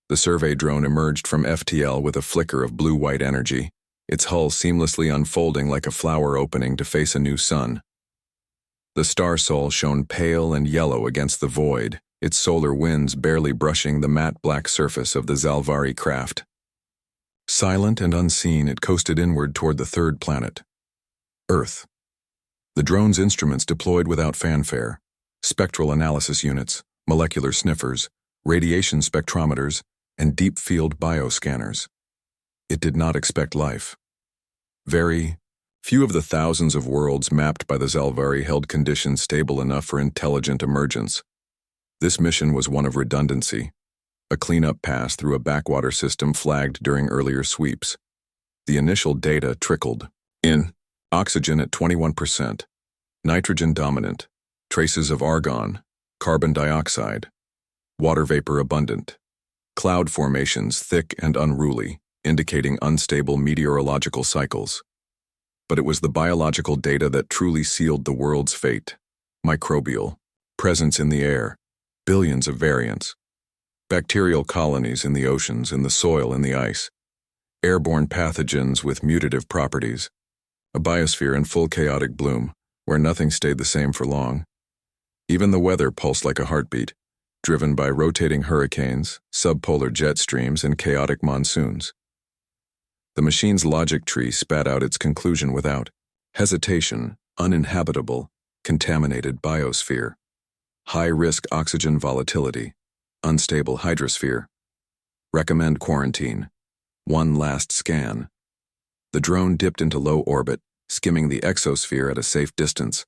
The survey drone emerged from FTL with a flicker of blue-white energy, its hull seamlessly unfolding like a flower opening to face a new sun. The star soul shone pale and yellow against the void, its solar winds barely brushing the matte black surface of the Zalvari craft. Silent and unseen, it coasted inward toward the third planet, Earth. The drone's instruments deployed without fanfare: spectral analysis units, molecular sniffers, radiation spectrometers, and deep-field bioscanners. It did not expect life. Very few of the thousands of worlds mapped by the Zalvari held conditions stable enough for intelligent emergence. This mission was one of redundancy, a cleanup pass through a backwater system flagged during earlier sweeps. The initial data trickled in: oxygen at 21%, nitrogen dominant, traces of argon, carbon dioxide, water vapor abundant, cloud formations thick and unruly, indicating unstable meteorological cycles. But it was the biological data that truly sealed the world's fate: microbial, presence in the air, billions of variants, bacterial colonies in the oceans, in the soil, in the ice, airborne pathogens with mutative properties, a biosphere in full chaotic bloom, where nothing stayed the same for long. Even the weather pulsed like a heartbeat, driven by rotating hurricanes, subpolar jet streams, and chaotic monsoons. The machine's logic tree spat out its conclusion without hesitation: uninhabitable, contaminated biosphere, high-risk oxygen volatility, unstable hydrosphere. Recommend quarantine. One last scan. The drone dipped into low orbit, skimming the exosphere at a safe distance.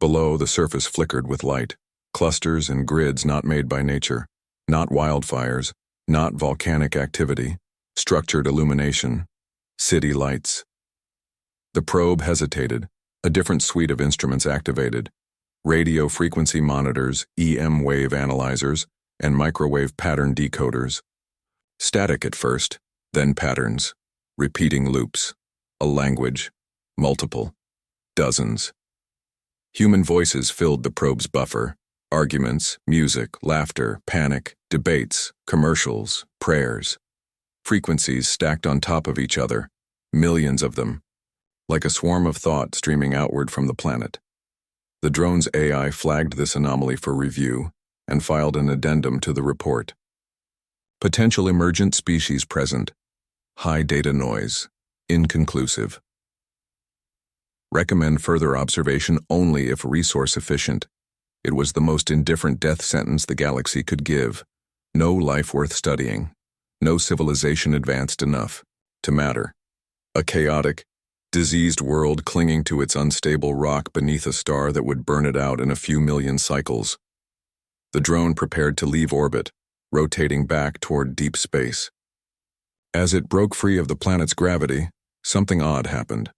Below, the surface flickered with light, clusters and grids not made by nature, not wildfires, not volcanic activity, structured illumination, city lights. The probe hesitated, a different suite of instruments activated: radio frequency monitors, EM wave analyzers, and microwave pattern decoders. Static at first, then patterns, repeating loops, a language, multiple, dozens. Human voices filled the probe's buffer: arguments, music, laughter, panic, debates, commercials, prayers. Frequencies stacked on top of each other, millions of them, like a swarm of thought streaming outward from the planet. The drone's AI flagged this anomaly for review and filed an addendum to the report. Potential emergent species present. High data noise. Inconclusive. Recommend further observation only if resource efficient. It was the most indifferent death sentence the galaxy could give. No life worth studying. No civilization advanced enough to matter. A chaotic, diseased world clinging to its unstable rock beneath a star that would burn it out in a few million cycles. The drone prepared to leave orbit, rotating back toward deep space. As it broke free of the planet's gravity, something odd happened.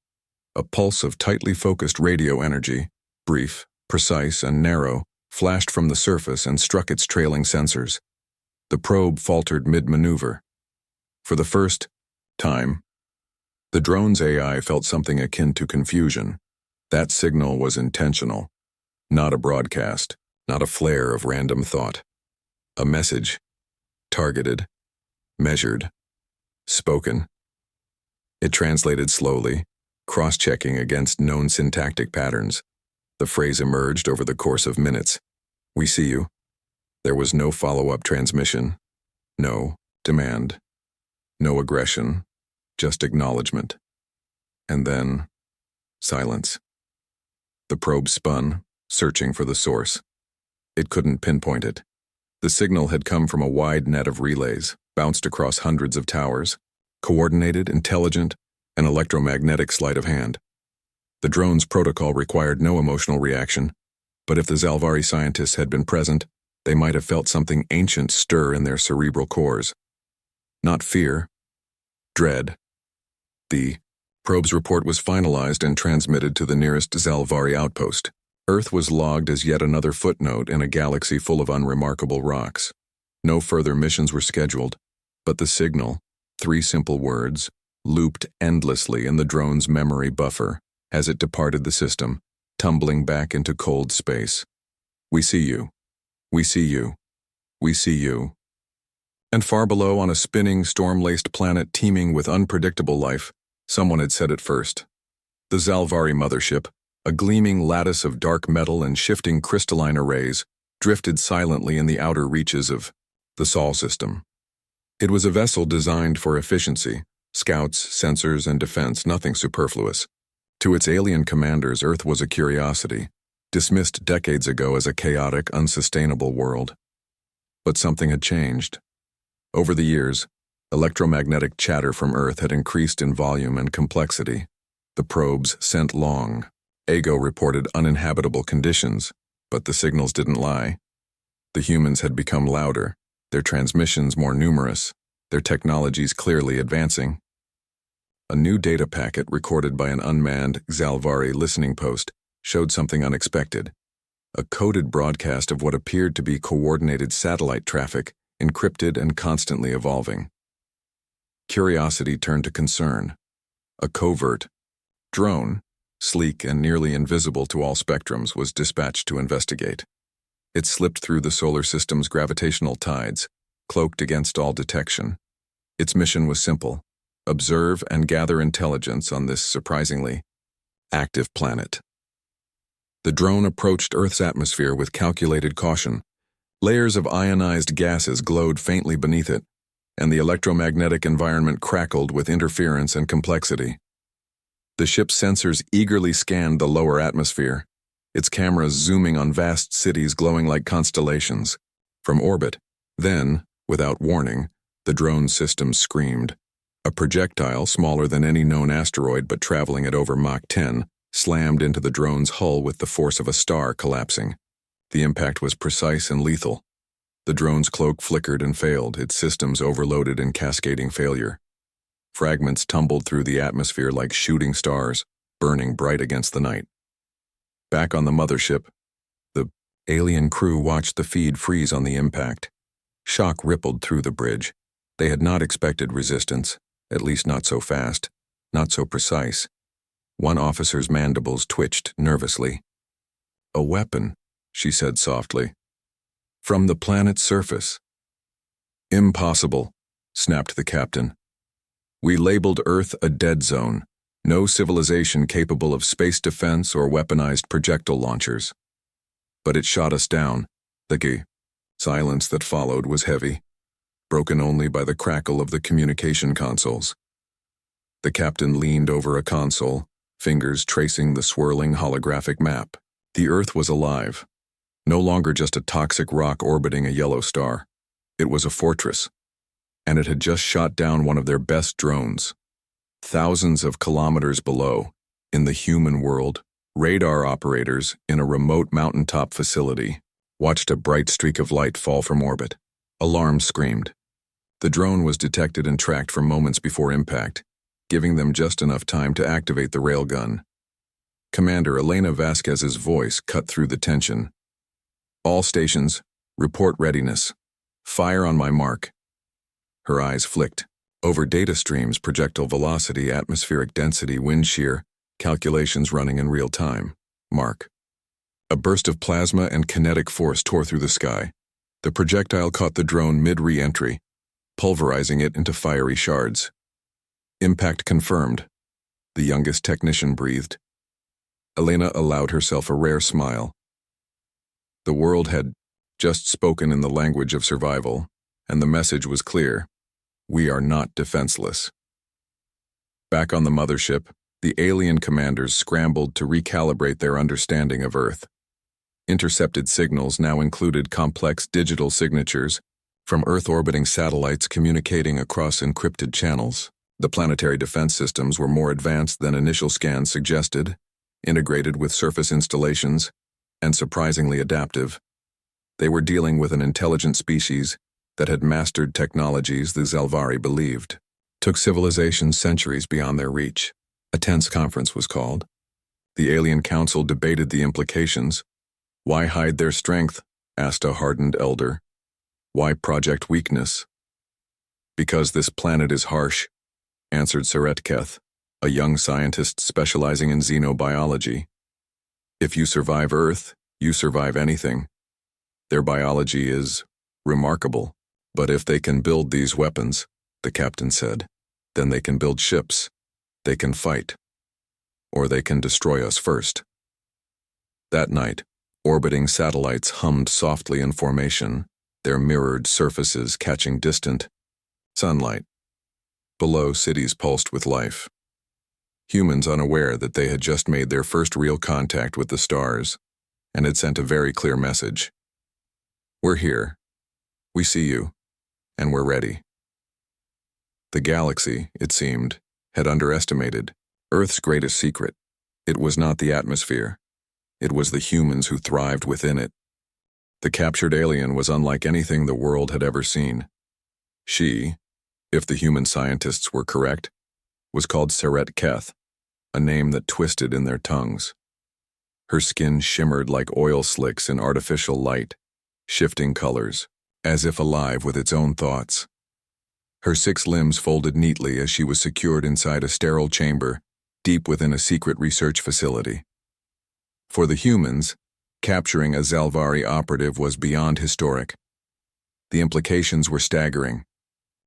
A pulse of tightly focused radio energy, brief, precise, and narrow, flashed from the surface and struck its trailing sensors. The probe faltered mid-maneuver. For the first time, the drone's AI felt something akin to confusion. That signal was intentional, not a broadcast, not a flare of random thought. A message, targeted, measured, spoken. It translated slowly, cross-checking against known syntactic patterns. The phrase emerged over the course of minutes: "We see you." There was no follow-up transmission, no demand, no aggression, just acknowledgement. And then, silence. The probe spun, searching for the source. It couldn't pinpoint it. The signal had come from a wide net of relays, bounced across hundreds of towers, coordinated, intelligent, an electromagnetic sleight of hand. The drone's protocol required no emotional reaction, but if the Zalvari scientists had been present, they might have felt something ancient stir in their cerebral cores. Not fear, dread. The probe's report was finalized and transmitted to the nearest Zalvari outpost. Earth was logged as yet another footnote in a galaxy full of unremarkable rocks. No further missions were scheduled, but the signal, 3 simple words, looped endlessly in the drone's memory buffer as it departed the system, tumbling back into cold space. "We see you. We see you. We see you." And far below, on a spinning, storm-laced planet teeming with unpredictable life, someone had said it first. The Zalvari mothership, a gleaming lattice of dark metal and shifting crystalline arrays, drifted silently in the outer reaches of the Sol system. It was a vessel designed for efficiency, scouts, sensors, and defense, nothing superfluous. To its alien commanders, Earth was a curiosity, dismissed decades ago as a chaotic, unsustainable world. But something had changed. Over the years, electromagnetic chatter from Earth had increased in volume and complexity. The probes sent long. Ego reported uninhabitable conditions, but the signals didn't lie. The humans had become louder, their transmissions more numerous, their technologies clearly advancing. A new data packet recorded by an unmanned Zalvari listening post showed something unexpected. A coded broadcast of what appeared to be coordinated satellite traffic, encrypted and constantly evolving. Curiosity turned to concern. A covert drone, sleek and nearly invisible to all spectrums, was dispatched to investigate. It slipped through the solar system's gravitational tides, cloaked against all detection. Its mission was simple: observe and gather intelligence on this surprisingly active planet. The drone approached Earth's atmosphere with calculated caution. Layers of ionized gases glowed faintly beneath it, and the electromagnetic environment crackled with interference and complexity. The ship's sensors eagerly scanned the lower atmosphere, its cameras zooming on vast cities glowing like constellations. From orbit, then, without warning, the drone system screamed. A projectile smaller than any known asteroid but traveling at over Mach 10 slammed into the drone's hull with the force of a star collapsing. The impact was precise and lethal. The drone's cloak flickered and failed, its systems overloaded in cascading failure. Fragments tumbled through the atmosphere like shooting stars, burning bright against the night. Back on the mothership, the alien crew watched the feed freeze on the impact. Shock rippled through the bridge. They had not expected resistance, at least not so fast, not so precise. One officer's mandibles twitched nervously. "A weapon," she said softly. "From the planet's surface." "Impossible," snapped the captain. "We labeled Earth a dead zone, no civilization capable of space defense or weaponized projectile launchers. But it shot us down." The silence that followed was heavy, broken only by the crackle of the communication consoles. The captain leaned over a console, fingers tracing the swirling holographic map. The Earth was alive, no longer just a toxic rock orbiting a yellow star. It was a fortress, and it had just shot down one of their best drones. Thousands of kilometers below, in the human world, radar operators in a remote mountaintop facility watched a bright streak of light fall from orbit. Alarms screamed. The drone was detected and tracked for moments before impact, giving them just enough time to activate the railgun. Commander Elena Vasquez's voice cut through the tension. "All stations, report readiness. Fire on my mark." Her eyes flicked. Over data streams, projectile velocity, atmospheric density, wind shear, calculations running in real time. Mark. A burst of plasma and kinetic force tore through the sky. The projectile caught the drone mid-re-entry, pulverizing it into fiery shards. Impact confirmed. The youngest technician breathed. Elena allowed herself a rare smile. The world had just spoken in the language of survival, and the message was clear: we are not defenseless. Back on the mothership, the alien commanders scrambled to recalibrate their understanding of Earth. Intercepted signals now included complex digital signatures from Earth-orbiting satellites communicating across encrypted channels. The planetary defense systems were more advanced than initial scans suggested, integrated with surface installations, and surprisingly adaptive. They were dealing with an intelligent species that had mastered technologies the Zalvari believed took civilizations centuries beyond their reach. A tense conference was called. The alien council debated the implications. "Why hide their strength?" asked a hardened elder. "Why project weakness?" "Because this planet is harsh," answered Seretketh, a young scientist specializing in xenobiology. "If you survive Earth, you survive anything. Their biology is remarkable." But if they can build these weapons, the captain said, then they can build ships. They can fight. Or they can destroy us first. That night, orbiting satellites hummed softly in formation, their mirrored surfaces catching distant sunlight. Below, cities pulsed with life. Humans unaware that they had just made their first real contact with the stars, and had sent a very clear message. We're here. We see you. And we're ready. The galaxy, it seemed, had underestimated Earth's greatest secret. It was not the atmosphere. It was the humans who thrived within it. The captured alien was unlike anything the world had ever seen. She, if the human scientists were correct, was called Seret Keth, a name that twisted in their tongues. Her skin shimmered like oil slicks in artificial light, shifting colors, as if alive with its own thoughts. Her 6 limbs folded neatly as she was secured inside a sterile chamber, deep within a secret research facility. For the humans, capturing a Zalvari operative was beyond historic. The implications were staggering.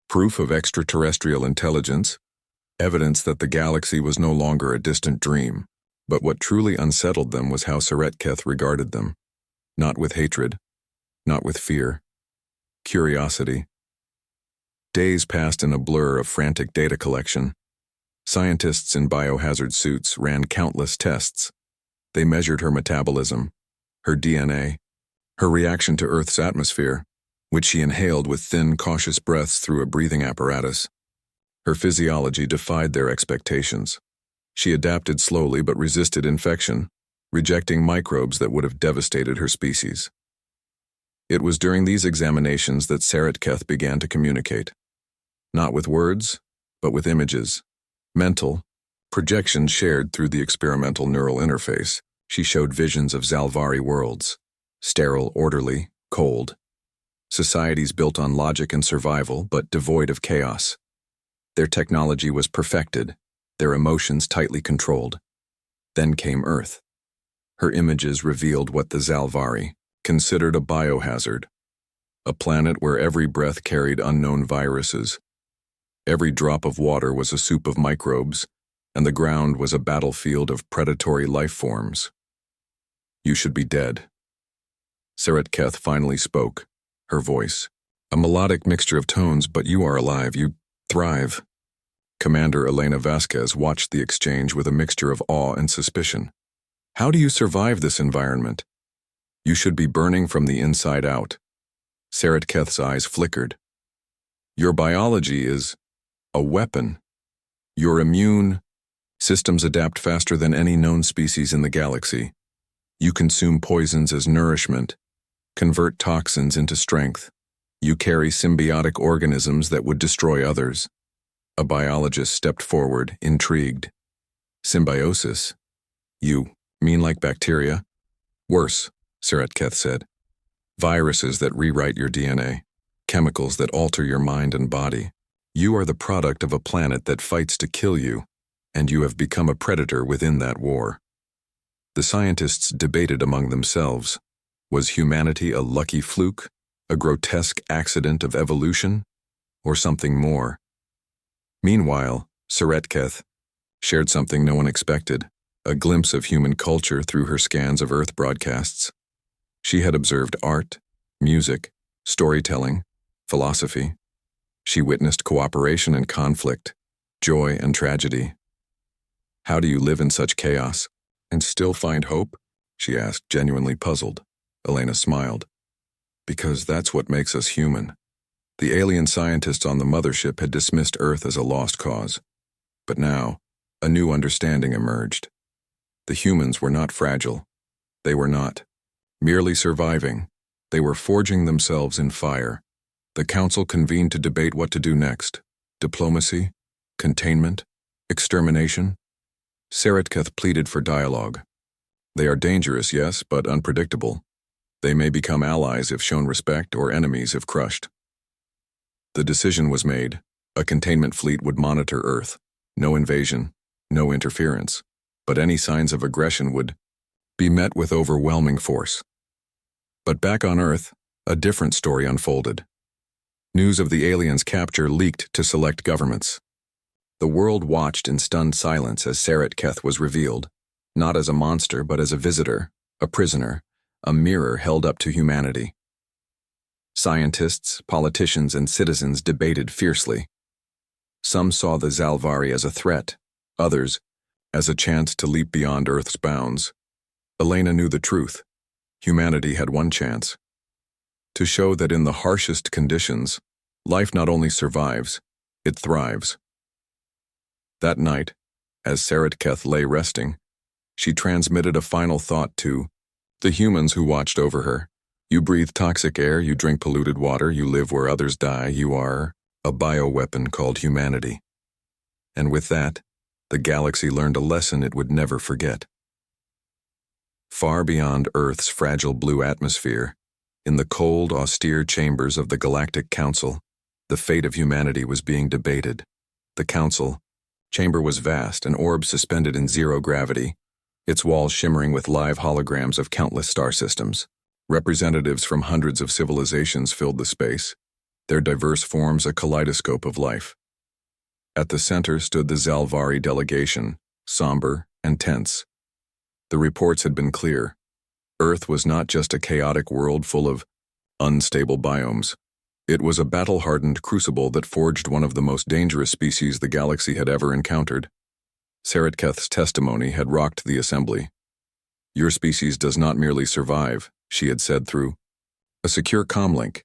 Proof of extraterrestrial intelligence, evidence that the galaxy was no longer a distant dream. But what truly unsettled them was how Seretketh regarded them. Not with hatred, not with fear. Curiosity. Days passed in a blur of frantic data collection. Scientists in biohazard suits ran countless tests. They measured her metabolism, her DNA, her reaction to Earth's atmosphere, which she inhaled with thin, cautious breaths through a breathing apparatus. Her physiology defied their expectations. She adapted slowly but resisted infection, rejecting microbes that would have devastated her species. It was during these examinations that Seretketh began to communicate. Not with words, but with images. Mental, projections shared through the experimental neural interface. She showed visions of Zalvari worlds, sterile, orderly, cold. Societies built on logic and survival, but devoid of chaos. Their technology was perfected, their emotions tightly controlled. Then came Earth. Her images revealed what the Zalvari considered a biohazard, a planet where every breath carried unknown viruses. Every drop of water was a soup of microbes, and the ground was a battlefield of predatory life forms. You should be dead. Seretketh finally spoke, her voice, a melodic mixture of tones, but you are alive, you thrive. Commander Elena Vasquez watched the exchange with a mixture of awe and suspicion. How do you survive this environment? You should be burning from the inside out. Seretketh's eyes flickered. Your biology is a weapon. Your immune systems adapt faster than any known species in the galaxy. You consume poisons as nourishment, convert toxins into strength. You carry symbiotic organisms that would destroy others. A biologist stepped forward, intrigued. Symbiosis? You mean like bacteria? Worse, Seretketh said. Viruses that rewrite your DNA, chemicals that alter your mind and body. You are the product of a planet that fights to kill you, and you have become a predator within that war. The scientists debated among themselves. Was humanity a lucky fluke, a grotesque accident of evolution, or something more? Meanwhile, Seretketh shared something no one expected, a glimpse of human culture through her scans of Earth broadcasts. She had observed art, music, storytelling, philosophy. She witnessed cooperation and conflict, joy and tragedy. How do you live in such chaos and still find hope? She asked, genuinely puzzled. Elena smiled. Because that's what makes us human. The alien scientists on the mothership had dismissed Earth as a lost cause. But now, a new understanding emerged. The humans were not fragile. They were not merely surviving. They were forging themselves in fire. The council convened to debate what to do next. Diplomacy? Containment? Extermination? Seretketh pleaded for dialogue. They are dangerous, yes, but unpredictable. They may become allies if shown respect or enemies if crushed. The decision was made. A containment fleet would monitor Earth. No invasion, no interference. But any signs of aggression would be met with overwhelming force. But back on Earth, a different story unfolded. News of the aliens' capture leaked to select governments. The world watched in stunned silence as Saratketh was revealed, not as a monster but as a visitor, a prisoner, a mirror held up to humanity. Scientists, politicians, and citizens debated fiercely. Some saw the Zalvari as a threat, others as a chance to leap beyond Earth's bounds. Elena knew the truth. Humanity had one chance: to show that in the harshest conditions, life not only survives, it thrives. That night, as Saratketh lay resting, she transmitted a final thought to the humans who watched over her. You breathe toxic air, you drink polluted water, you live where others die, you are a bioweapon called humanity. And with that, the galaxy learned a lesson it would never forget. Far beyond Earth's fragile blue atmosphere, in the cold, austere chambers of the Galactic Council, the fate of humanity was being debated. The Council chamber was vast, an orb suspended in zero gravity, its walls shimmering with live holograms of countless star systems. Representatives from hundreds of civilizations filled the space, their diverse forms a kaleidoscope of life. At the center stood the Zalvari delegation, somber and tense. The reports had been clear. Earth was not just a chaotic world full of unstable biomes. It was a battle-hardened crucible that forged one of the most dangerous species the galaxy had ever encountered. Saratketh's testimony had rocked the assembly. Your species does not merely survive, she had said through a secure comlink.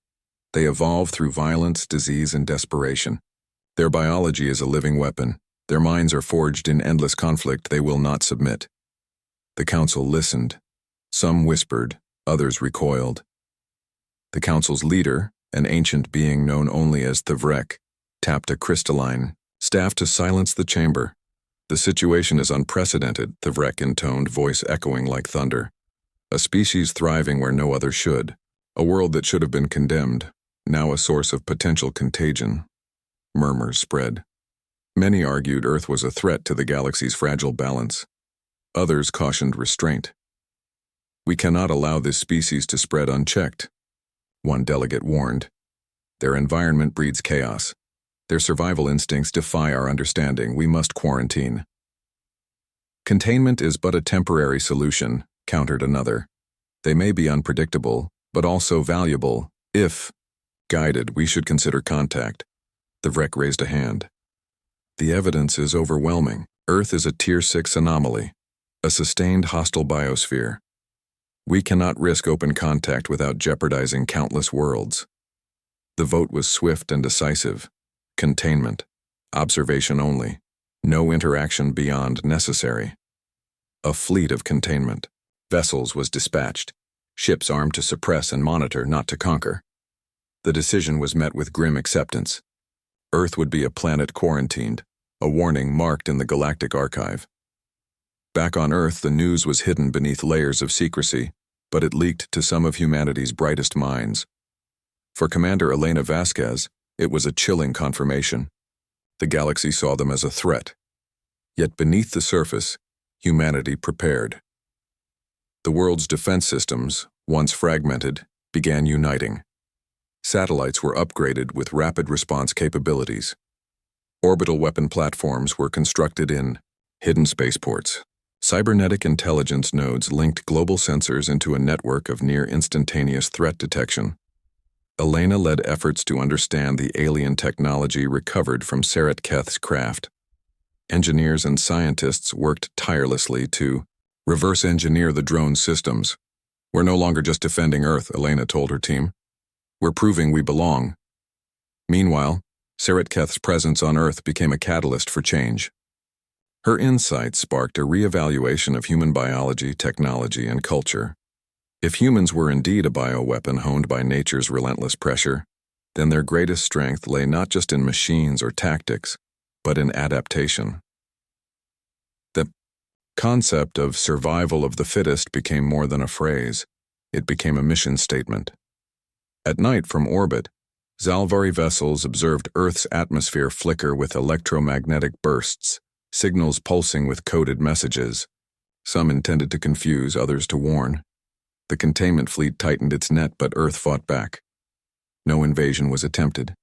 They evolve through violence, disease, and desperation. Their biology is a living weapon. Their minds are forged in endless conflict. They will not submit. The council listened. Some whispered, others recoiled. The council's leader, an ancient being known only as Thavrek, tapped a crystalline staff to silence the chamber. The situation is unprecedented, Thavrek intoned, voice echoing like thunder. A species thriving where no other should. A world that should have been condemned, now a source of potential contagion. Murmurs spread. Many argued Earth was a threat to the galaxy's fragile balance. Others cautioned restraint. We cannot allow this species to spread unchecked, one delegate warned. Their environment breeds chaos. Their survival instincts defy our understanding. We must quarantine. Containment is but a temporary solution, countered another. They may be unpredictable, but also valuable. If guided, we should consider contact. The Vrek raised a hand. The evidence is overwhelming. Earth is a Tier 6 anomaly, a sustained hostile biosphere. We cannot risk open contact without jeopardizing countless worlds. The vote was swift and decisive. Containment. Observation only. No interaction beyond necessary. A fleet of containment. Vessels was dispatched. Ships armed to suppress and monitor, not to conquer. The decision was met with grim acceptance. Earth would be a planet quarantined, a warning marked in the Galactic Archive. Back on Earth, the news was hidden beneath layers of secrecy, but it leaked to some of humanity's brightest minds. For Commander Elena Vasquez, it was a chilling confirmation. The galaxy saw them as a threat. Yet beneath the surface, humanity prepared. The world's defense systems, once fragmented, began uniting. Satellites were upgraded with rapid response capabilities. Orbital weapon platforms were constructed in hidden spaceports. Cybernetic intelligence nodes linked global sensors into a network of near-instantaneous threat detection. Elena led efforts to understand the alien technology recovered from Saratketh's craft. Engineers and scientists worked tirelessly to reverse engineer the drone systems. We're no longer just defending Earth, Elena told her team. We're proving we belong. Meanwhile, Saratketh's presence on Earth became a catalyst for change. Her insights sparked a reevaluation of human biology, technology, and culture. If humans were indeed a bioweapon honed by nature's relentless pressure, then their greatest strength lay not just in machines or tactics, but in adaptation. The concept of survival of the fittest became more than a phrase. It became a mission statement. At night from orbit, Zalvari vessels observed Earth's atmosphere flicker with electromagnetic bursts, signals pulsing with coded messages. Some intended to confuse, others to warn. The containment fleet tightened its net, but Earth fought back. No invasion was attempted.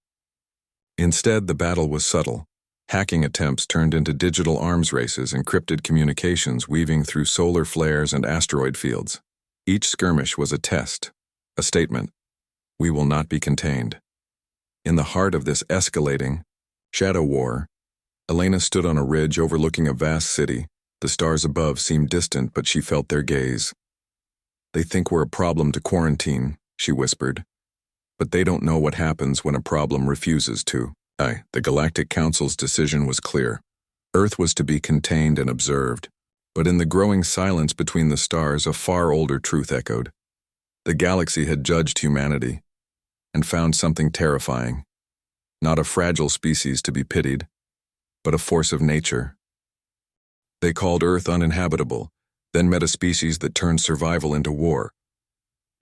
Instead, the battle was subtle. Hacking attempts turned into digital arms races, encrypted communications weaving through solar flares and asteroid fields. Each skirmish was a test, a statement. We will not be contained. In the heart of this escalating shadow war, Elena stood on a ridge overlooking a vast city. The stars above seemed distant, but she felt their gaze. They think we're a problem to quarantine, she whispered. But they don't know what happens when a problem refuses to. The Galactic Council's decision was clear. Earth was to be contained and observed. But in the growing silence between the stars, a far older truth echoed. The galaxy had judged humanity and found something terrifying. Not a fragile species to be pitied, but a force of nature. They called Earth uninhabitable, then met a species that turned survival into war.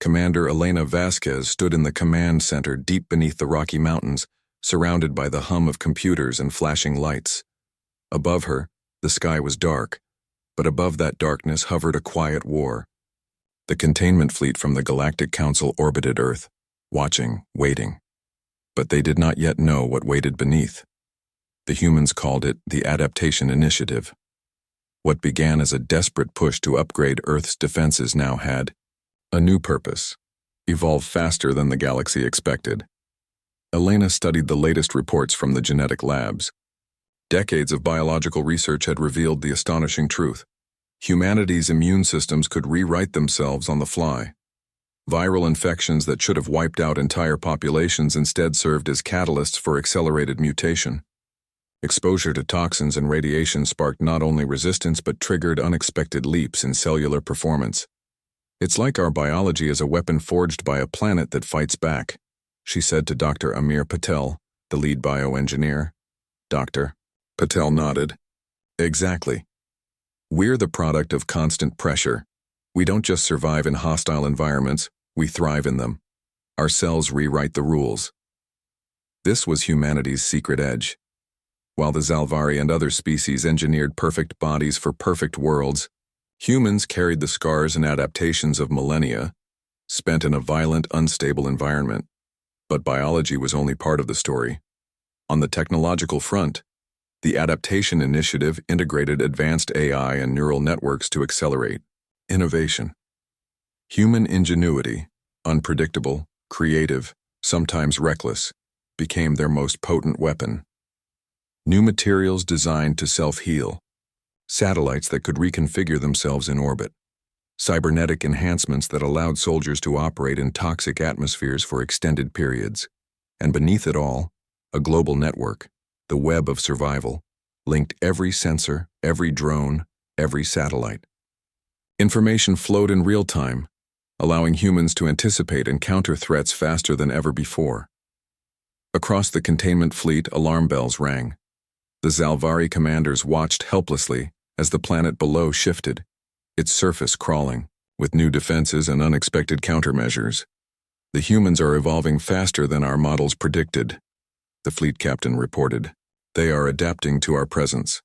Commander Elena Vasquez stood in the command center deep beneath the Rocky Mountains, surrounded by the hum of computers and flashing lights. Above her, the sky was dark, but above that darkness hovered a quiet war. The containment fleet from the Galactic Council orbited Earth, watching, waiting. But they did not yet know what waited beneath. The humans called it the Adaptation Initiative. What began as a desperate push to upgrade Earth's defenses now had a new purpose, evolved faster than the galaxy expected. Elena studied the latest reports from the genetic labs. Decades of biological research had revealed the astonishing truth. Humanity's immune systems could rewrite themselves on the fly. Viral infections that should have wiped out entire populations instead served as catalysts for accelerated mutation. Exposure to toxins and radiation sparked not only resistance but triggered unexpected leaps in cellular performance. It's like our biology is a weapon forged by a planet that fights back, she said to Dr. Amir Patel, the lead bioengineer. Dr. Patel nodded. Exactly. We're the product of constant pressure. We don't just survive in hostile environments, we thrive in them. Our cells rewrite the rules. This was humanity's secret edge. While the Zalvari and other species engineered perfect bodies for perfect worlds, humans carried the scars and adaptations of millennia, spent in a violent, unstable environment. But biology was only part of the story. On the technological front, the Adaptation Initiative integrated advanced AI and neural networks to accelerate innovation. Human ingenuity, unpredictable, creative, sometimes reckless, became their most potent weapon. New materials designed to self-heal, satellites that could reconfigure themselves in orbit, cybernetic enhancements that allowed soldiers to operate in toxic atmospheres for extended periods, and beneath it all, a global network, the web of survival, linked every sensor, every drone, every satellite. Information flowed in real time, allowing humans to anticipate and counter threats faster than ever before. Across the containment fleet, alarm bells rang. The Zalvari commanders watched helplessly as the planet below shifted, its surface crawling, with new defenses and unexpected countermeasures. The humans are evolving faster than our models predicted, the fleet captain reported. They are adapting to our presence.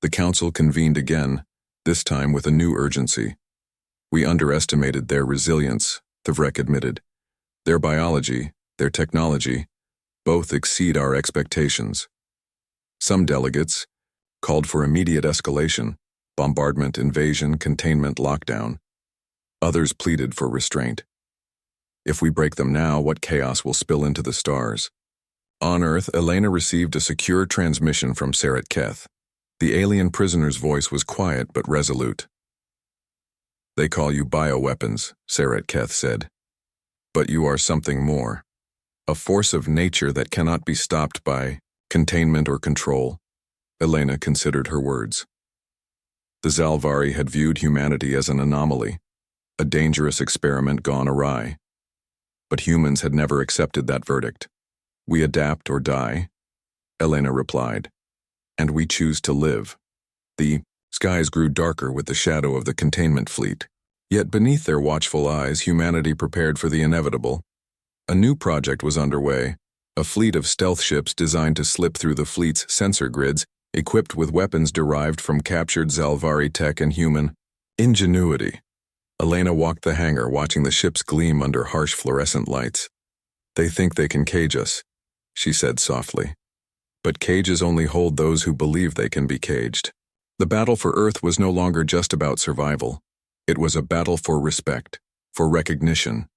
The council convened again, this time with a new urgency. We underestimated their resilience, Thavrek admitted. Their biology, their technology, both exceed our expectations. Some delegates called for immediate escalation, bombardment, invasion, containment, lockdown. Others pleaded for restraint. If we break them now, what chaos will spill into the stars? On Earth, Elena received a secure transmission from Sarat Keth. The alien prisoner's voice was quiet but resolute. They call you bioweapons, Sarat Keth said. But you are something more. A force of nature that cannot be stopped by containment or control. Elena considered her words. The Zalvari had viewed humanity as an anomaly, a dangerous experiment gone awry. But humans had never accepted that verdict. We adapt or die, Elena replied, and we choose to live. The skies grew darker with the shadow of the containment fleet. Yet beneath their watchful eyes, humanity prepared for the inevitable. A new project was underway, a fleet of stealth ships designed to slip through the fleet's sensor grids, equipped with weapons derived from captured Zalvari tech and human ingenuity. Elena walked the hangar, watching the ships gleam under harsh fluorescent lights. They think they can cage us, she said softly. But cages only hold those who believe they can be caged. The battle for Earth was no longer just about survival. It was a battle for respect, for recognition,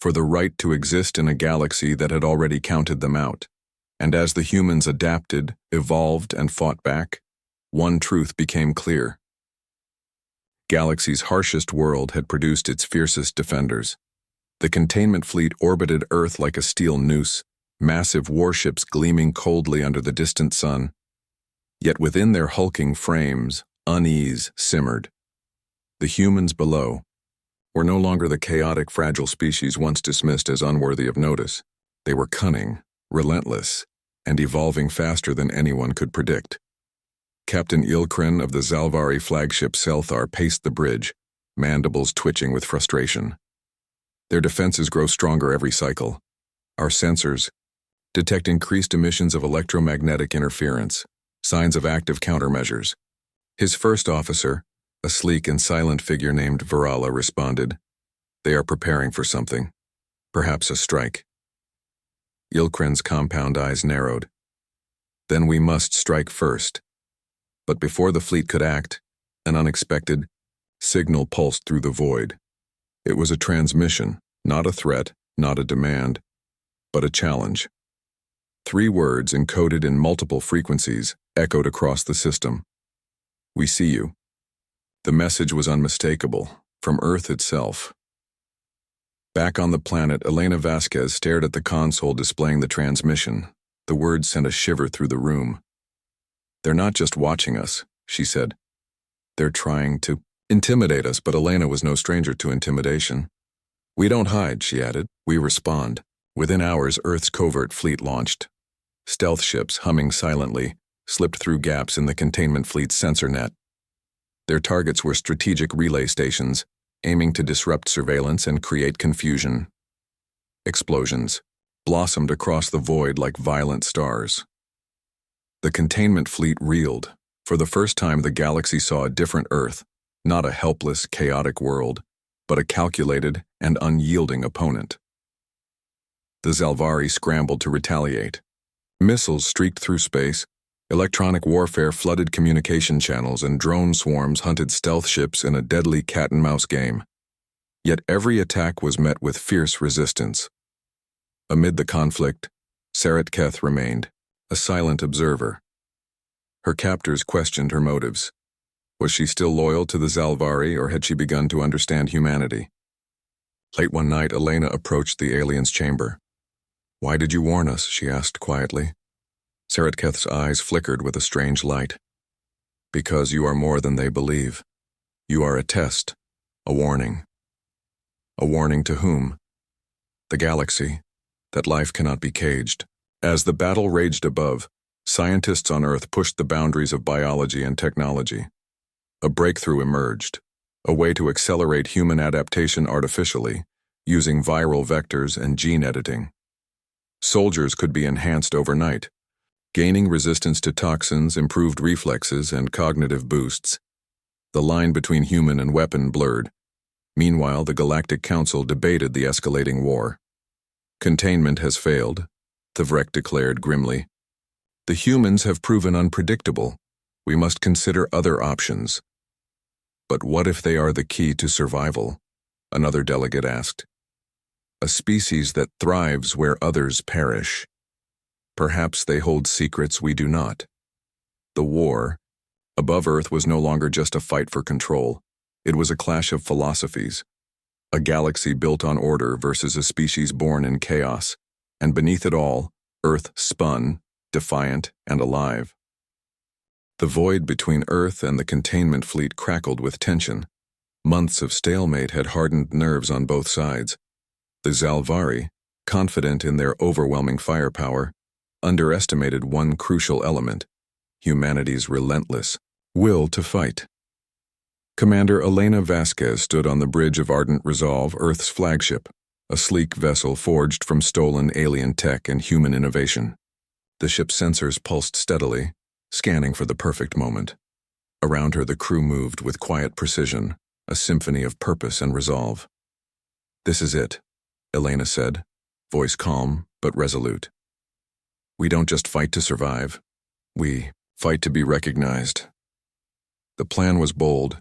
for the right to exist in a galaxy that had already counted them out. And as the humans adapted, evolved, and fought back, one truth became clear. Galaxy's harshest world had produced its fiercest defenders. The containment fleet orbited Earth like a steel noose, massive warships gleaming coldly under the distant sun. Yet within their hulking frames, unease simmered. The humans below were no longer the chaotic, fragile species once dismissed as unworthy of notice. They were cunning, relentless, and evolving faster than anyone could predict. Captain Ilkrin of the Zalvari flagship Selthar paced the bridge, mandibles twitching with frustration. Their defenses grow stronger every cycle. Our sensors detect increased emissions of electromagnetic interference, signs of active countermeasures. His first officer, a sleek and silent figure named Virala, responded, "They are preparing for something, perhaps a strike." Ilkrin's compound eyes narrowed. "Then we must strike first." But before the fleet could act, an unexpected signal pulsed through the void. It was a transmission, not a threat, not a demand, but a challenge. 3 words encoded in multiple frequencies echoed across the system. "We see you." The message was unmistakable, from Earth itself. Back on the planet, Elena Vasquez stared at the console displaying the transmission. The words sent a shiver through the room. "They're not just watching us," she said. "They're trying to intimidate us," but Elena was no stranger to intimidation. "We don't hide," she added. "We respond." Within hours, Earth's covert fleet launched. Stealth ships, humming silently, slipped through gaps in the containment fleet's sensor net. Their targets were strategic relay stations, aiming to disrupt surveillance and create confusion. Explosions blossomed across the void like violent stars. The containment fleet reeled. For the first time, the galaxy saw a different Earth, not a helpless, chaotic world, but a calculated and unyielding opponent. The Zalvari scrambled to retaliate. Missiles streaked through space, electronic warfare flooded communication channels, and drone swarms hunted stealth ships in a deadly cat-and-mouse game. Yet every attack was met with fierce resistance. Amid the conflict, Sarat Keth remained, a silent observer. Her captors questioned her motives. Was she still loyal to the Zalvari, or had she begun to understand humanity? Late one night, Elena approached the alien's chamber. "Why did you warn us?" she asked quietly. Sarat Keth's eyes flickered with a strange light. "Because you are more than they believe. You are a test, a warning." A warning to whom? The galaxy, that life cannot be caged. As the battle raged above, scientists on Earth pushed the boundaries of biology and technology. A breakthrough emerged, a way to accelerate human adaptation artificially, using viral vectors and gene editing. Soldiers could be enhanced overnight, gaining resistance to toxins, improved reflexes, and cognitive boosts. The line between human and weapon blurred. Meanwhile, the Galactic Council debated the escalating war. "Containment has failed," Thavrek declared grimly. "The humans have proven unpredictable. We must consider other options." "But what if they are the key to survival?" another delegate asked. "A species that thrives where others perish. Perhaps they hold secrets we do not." The war above Earth was no longer just a fight for control. It was a clash of philosophies. A galaxy built on order versus a species born in chaos. And beneath it all, Earth spun, defiant and alive. The void between Earth and the containment fleet crackled with tension. Months of stalemate had hardened nerves on both sides. The Zalvari, confident in their overwhelming firepower, underestimated one crucial element: humanity's relentless will to fight. Commander Elena Vasquez stood on the bridge of Ardent Resolve, Earth's flagship, a sleek vessel forged from stolen alien tech and human innovation. The ship's sensors pulsed steadily, scanning for the perfect moment. Around her, the crew moved with quiet precision, a symphony of purpose and resolve. "This is it," Elena said. voice calm but resolute. "We don't just fight to survive. We fight to be recognized." The plan was bold.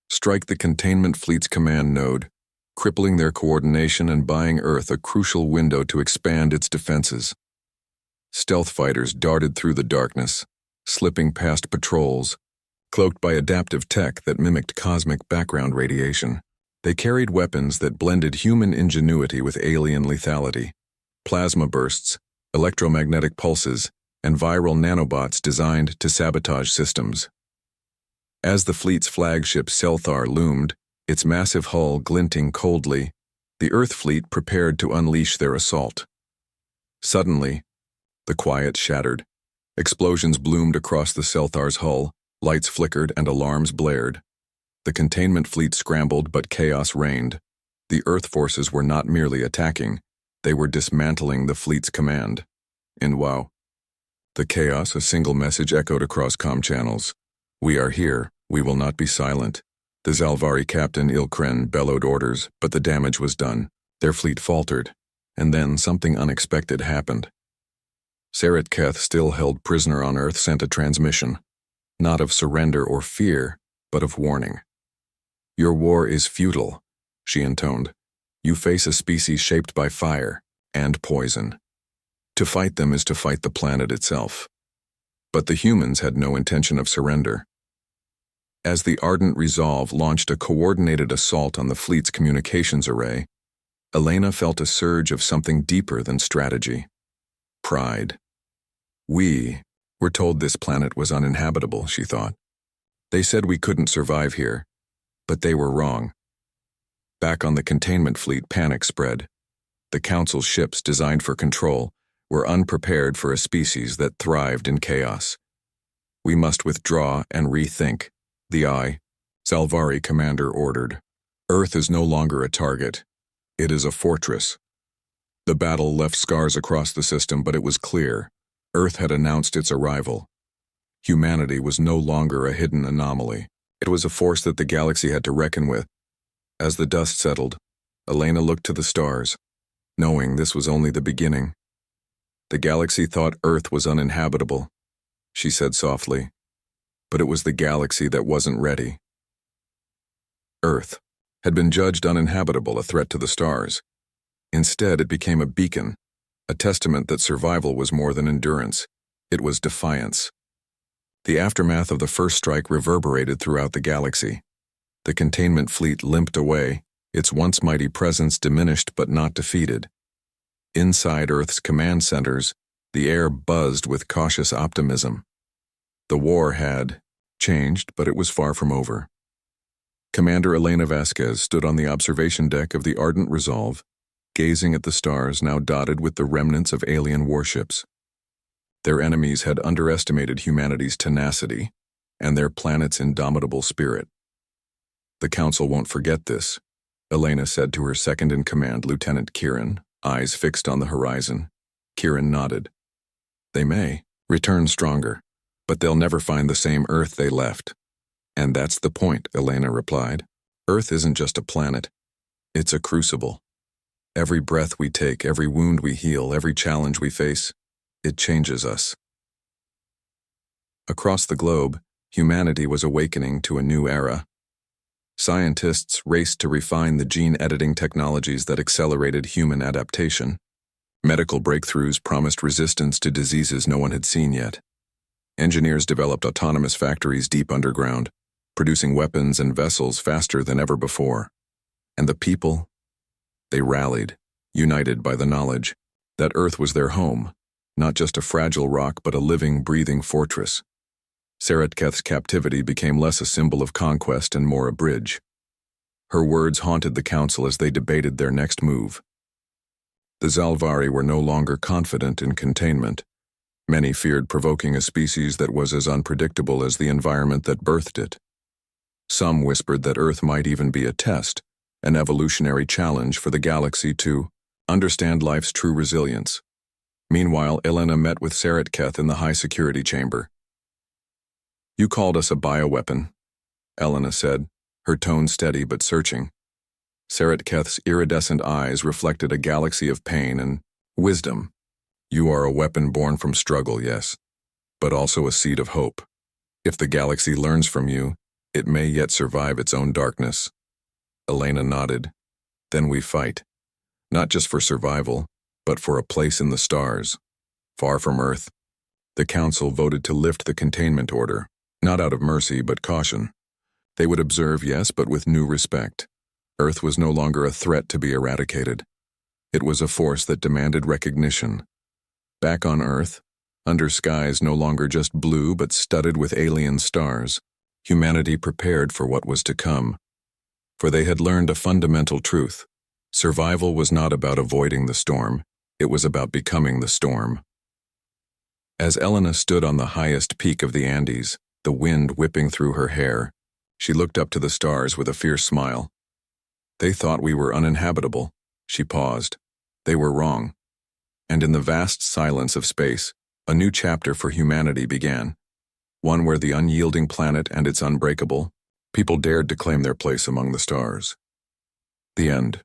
Strike the containment fleet's command node, crippling their coordination and buying Earth a crucial window to expand its defenses. Stealth fighters darted through the darkness, slipping past patrols, cloaked by adaptive tech that mimicked cosmic background radiation. They carried weapons that blended human ingenuity with alien lethality: plasma bursts, electromagnetic pulses, and viral nanobots designed to sabotage systems. As the fleet's flagship Selthar loomed, its massive hull glinting coldly, the Earth fleet prepared to unleash their assault. Suddenly, the quiet shattered. Explosions bloomed across the Selthar's hull, lights flickered and alarms blared. The containment fleet scrambled, but chaos reigned. The Earth forces were not merely attacking, they were dismantling the fleet's command. In the chaos, a single message echoed across comm channels: "We are here, we will not be silent." The Zalvari captain Ilkren bellowed orders, but the damage was done. Their fleet faltered, and then something unexpected happened. Sarat Keth, still held prisoner on Earth, sent a transmission, not of surrender or fear, but of warning. "Your war is futile," she intoned. "You face a species shaped by fire and poison. To fight them is to fight the planet itself." But the humans had no intention of surrender. As the ardent resolve launched a coordinated assault on the fleet's communications array, Elena felt a surge of something deeper than strategy: pride. We were told this planet was uninhabitable, she thought. They said we couldn't survive here, but they were wrong. Back on the containment fleet, panic spread. The Council's ships, designed for control, were unprepared for a species that thrived in chaos. "We must withdraw and rethink," the Zalvari commander ordered. "Earth is no longer a target. It is a fortress." The battle left scars across the system, but it was clear. Earth had announced its arrival. Humanity was no longer a hidden anomaly. It was a force that the galaxy had to reckon with. As the dust settled, Elena looked to the stars, knowing this was only the beginning. "The galaxy thought Earth was uninhabitable," she said softly, "but it was the galaxy that wasn't ready." Earth had been judged uninhabitable, a threat to the stars. Instead, it became a beacon, a testament that survival was more than endurance. It was defiance. The aftermath of the first strike reverberated throughout the galaxy. The containment fleet limped away, its once mighty presence diminished but not defeated. Inside Earth's command centers, the air buzzed with cautious optimism. The war had changed, but it was far from over. Commander Elena Vasquez stood on the observation deck of the Ardent Resolve, gazing at the stars now dotted with the remnants of alien warships. Their enemies had underestimated humanity's tenacity and their planet's indomitable spirit. "The Council won't forget this," Elena said to her second-in-command, Lieutenant Kieran, eyes fixed on the horizon. Kieran nodded. "They may return stronger, but they'll never find the same Earth they left." "And that's the point," Elena replied. "Earth isn't just a planet. It's a crucible. Every breath we take, every wound we heal, every challenge we face, it changes us." Across the globe, humanity was awakening to a new era. Scientists raced to refine the gene-editing technologies that accelerated human adaptation. Medical breakthroughs promised resistance to diseases no one had seen yet. Engineers developed autonomous factories deep underground, producing weapons and vessels faster than ever before. And the people? They rallied, united by the knowledge that Earth was their home, not just a fragile rock but a living, breathing fortress. Sarat Keth's captivity became less a symbol of conquest and more a bridge. Her words haunted the Council as they debated their next move. The Zalvari were no longer confident in containment. Many feared provoking a species that was as unpredictable as the environment that birthed it. Some whispered that Earth might even be a test, an evolutionary challenge for the galaxy to understand life's true resilience. Meanwhile, Elena met with Sarat Keth in the high-security chamber. "You called us a bioweapon," Elena said, her tone steady but searching. Sarat Keth's iridescent eyes reflected a galaxy of pain and Wisdom. You are a weapon born from struggle, yes, but also a seed of hope. If the galaxy learns from you, it may yet survive its own darkness. Elena nodded. Then we fight. Not just for survival, but for a place in the stars. Far from Earth. The Council voted to lift the containment order, not out of mercy but caution. They would observe, yes, but with new respect. Earth was no longer a threat to be eradicated. It was a force that demanded recognition. Back on Earth, under skies no longer just blue but studded with alien stars, humanity prepared for what was to come. For they had learned a fundamental truth. Survival was not about avoiding the storm, it was about becoming the storm. As Elena stood on the highest peak of the Andes, the wind whipping through her hair, she looked up to the stars with a fierce smile. They thought we were uninhabitable. She paused. They were wrong. And in the vast silence of space, a new chapter for humanity began. One where the unyielding planet and its unbreakable people dared to claim their place among the stars. The end.